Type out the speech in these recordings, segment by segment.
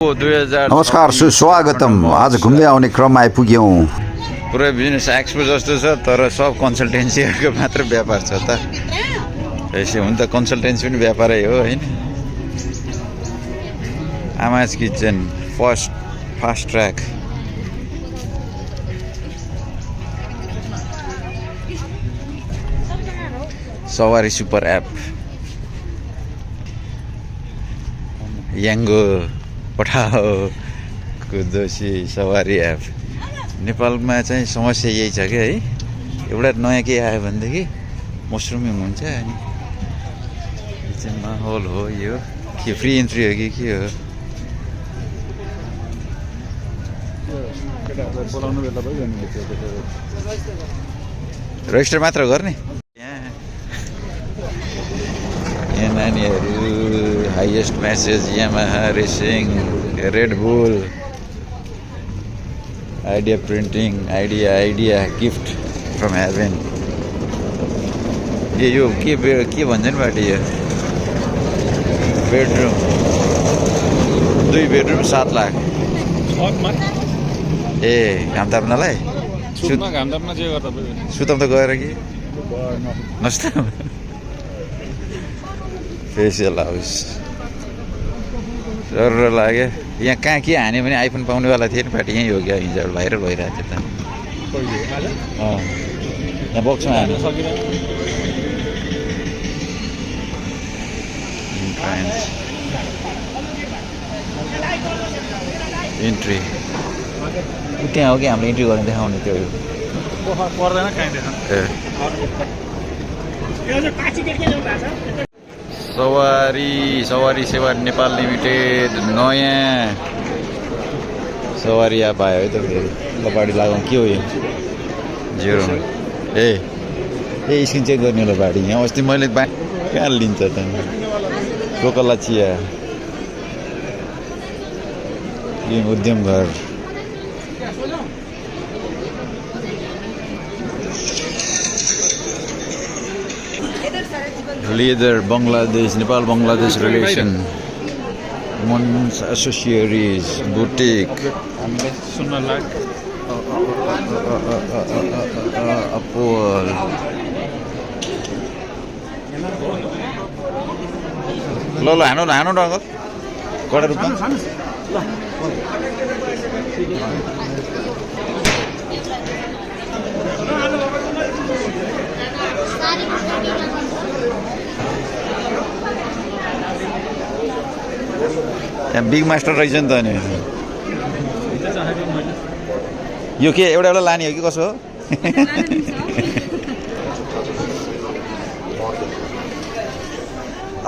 नमस्कार सुस्वागतम। आज घुम्दै आउने क्रममा आइपुग्यौँ। पुरै बिजनेस एक्सपो जस्तो छ तर सब कन्सल्टेन्सीको मात्र व्यापार छ त। यसो हुन त कन्सल्टेन्सी पनि व्यापारै हो हैन। आमाज किचन फास्ट ट्र्याक सवारी सुपर एप याङ्गो पठाओ दोषी सवारी एप। नेपालमा चाहिँ समस्या यही छ कि है, एउटा नयाँ के आयो भनेदेखि मसरुमिङ हुन्छ। अनि यो चाहिँ माहौल हो, यो के फ्री इन्ट्री हो कि के हो? रेजिस्टर मात्र गर्ने यहाँ नानीहरू। Highest message Yamaha racing, red bull, idea printing, idea gift from haven. यो के भन्छ नि बाटो? यो बेडरुम 2 बेडरुम 7 लाख। ए घाम ताप्नलाई सुतम त गएर कि नस्ता फेसियल हाउस डर लाग्यो। यहाँ कहाँ के हान्यो भने आइफोन पाउनेवाला थिएन पार्टी यहीँ हो क्या? हिजो भाइरल भइरहेको थियो त। यहाँ बक्समा हान्नु इन्ट्री त्यहाँ हो कि हामीले इन्ट्री गरेर देखाउने त्यो पर्दैन कहीँ देखाउनु। सवारी सेवा नेपाल लिमिटेड नयाँ सवारी एप आयो है त। फेरि लपाडी लगाउँ के हो यो? 0 स्क्रिन चेक गर्ने लपाडी। यहाँ अस्ति मैले कहाँ लिन्छ त कोकला चिया उद्यम घर। Leader Bangladesh, Nepal Bangladesh relation, Mons Associates, Boutique, Apple, lo hano dong, kau ada rupa? यहाँ बिग मास्टर रहेछ नि त। नि यो के एउटा लाने हो कि कसो हो?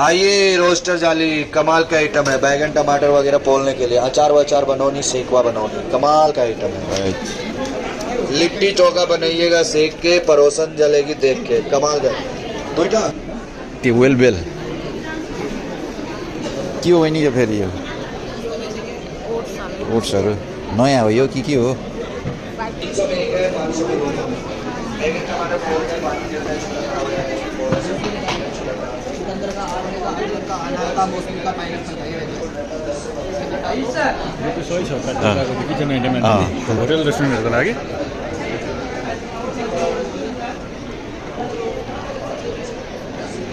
आइए रोस्टर जाली कमाल का आइटम है। बैगन टमाटर वगैरह पोलने के लिए, अचार वचार बनौनी, सेकवा बनौनी, कमाल का आइटम है। लिट्टी चोखा बनाइएगा सेक के, परोसन जलेगी देख के, कमाल का। दुईटा वेल बेल के हो नि? यो फेरि यो ओट्सहरू नयाँ हो यो के हो? होटल रेस्टुरेन्टहरूको लागि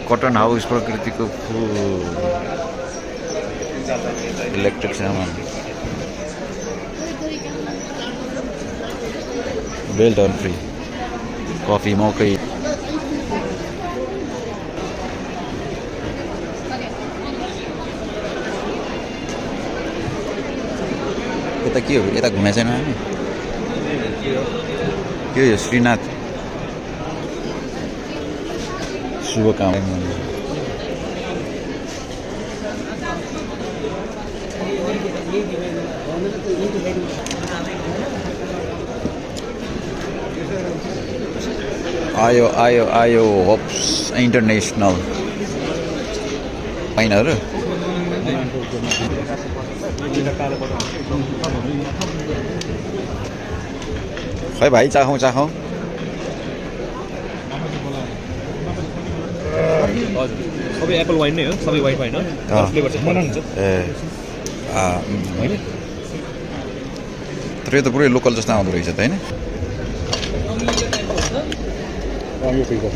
कटन हाउस प्रकृतिको फुल इलेक्ट्रिक सामान बेल्ट अन फ्री कफी मकै यता के हो? यता घुमेको छैन हामी? के हो? श्रीनाथ शुभकामना। आयो होप्स इन्टरनेसनल पाइनहरू। खै भाइ चाखौँ सबै एप्पल वाइन नै हो, सबै वाइन होइन, फ्लेभर चाहिँ फरक हुन्छ। तर यो त पुरै लोकल जस्तो आउँदो रहेछ त होइन यो ठिक हो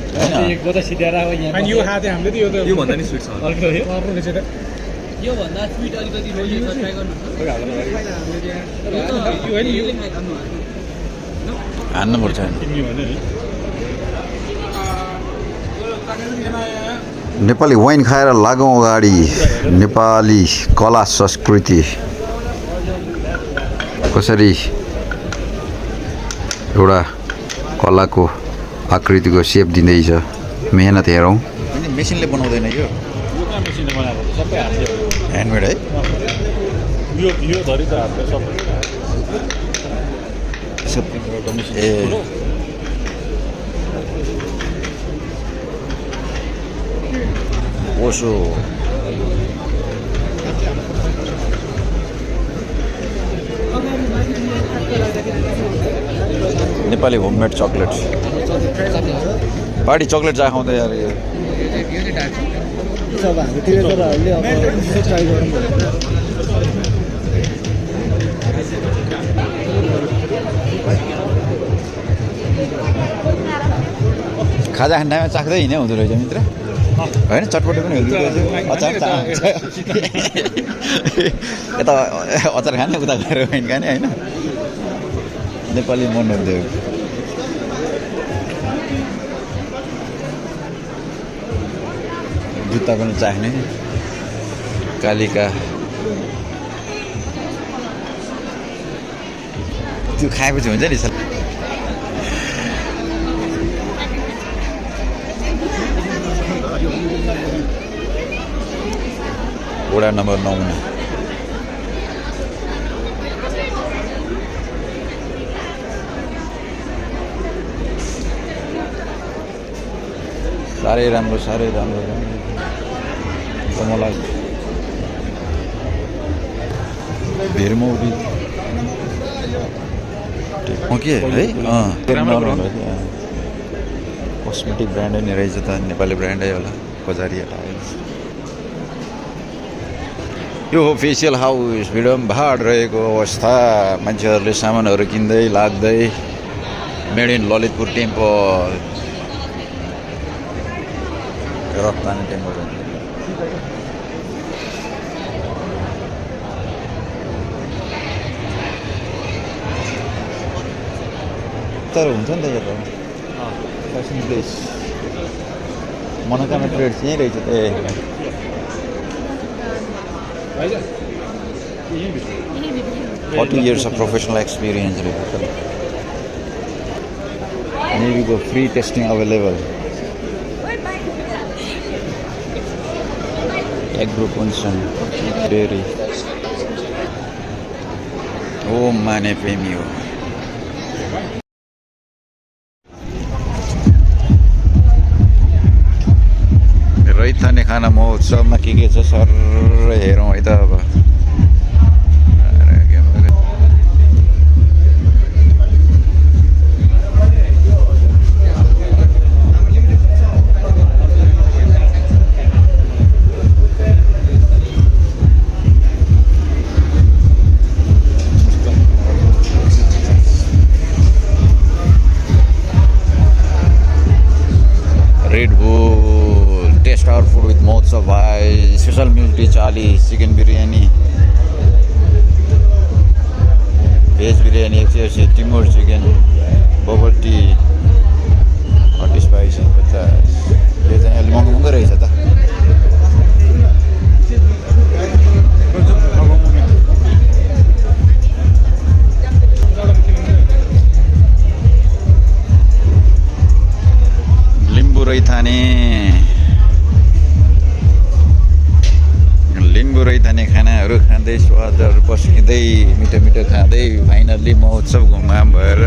अनि यो खाँदै हामीले त यो त यो भन्दा नि स्विट छ अर्को रहेछ त यो भन्दा स्विट अलिकति रोइलो छ ट्राई गर्नु यो होइन यो हान्नुपर्छ किन्ने भने नि नेपाली वाइन खाएर लागौँ अगाडि नेपाली कला संस्कृति कसरी एउटा कलाको आकृतिको सेप दिँदैछ मेहनत हेरौँ मेसिनले बनाउँदैन यो यो कहाँ मेसिनले बनाएको सबै हातले ह्यान्डमेड है यो धरि त हातले सबै ए ओसो Nepali homemade chocolate party chocolate जा खाउँदै यार यो अब हामीतिर तर हामीले अब ट्राई गरौँ खाजा खाने टाइममा चाख्दै हिँड्ने हुँदो रहेछ मित्र होइन चटपटे पनि हुँदो रहेछ अचार यता अचार खाने उता गएर वाइन खाने होइन नेपाली मन हुन्थ्यो जुत्ता पनि चाख्ने कालिका त्यो खाएपछि हुन्छ नि सर वडा नम्बर 9 साह्रै राम्रो त मलाई भिरमौरी के है कस्मेटिक ब्रान्डै नै रहेछ त नेपाली ब्रान्डै होला बजारिया यो हो फेसियल हाउस भिडभाड रहेको अवस्था मान्छेहरूले सामानहरू किन्दै लाग्दै मेड इन ललितपुर टेम्पल रत्तानी टेम्पल तर हुन्छ नि त यो त फेसन प्लेस मनोकामना ट्रेड यहीँ रहेछ त 40 years of professional experience. Maybe the free testing available. Agro Punsan Dairy. Oh, Mane Femio. रैथाने खाना महोत्सवमा के छ सर हेरौँ है त अब Red Bull, taste our food with Mahotsav Bhai, special meal tea 40, chicken biryani, veg biryani 180, Timur chicken, bubble tea, hot spicy 50. यो चाहिँ अलि महँगो रहेछ त लिम्बू रैथाने खानाहरू खाँदै स्वादहरू पस्किँदै मिठो मिठो खाँदै फाइनल्ली महोत्सव घुमघाम भएर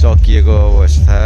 सकिएको अवस्था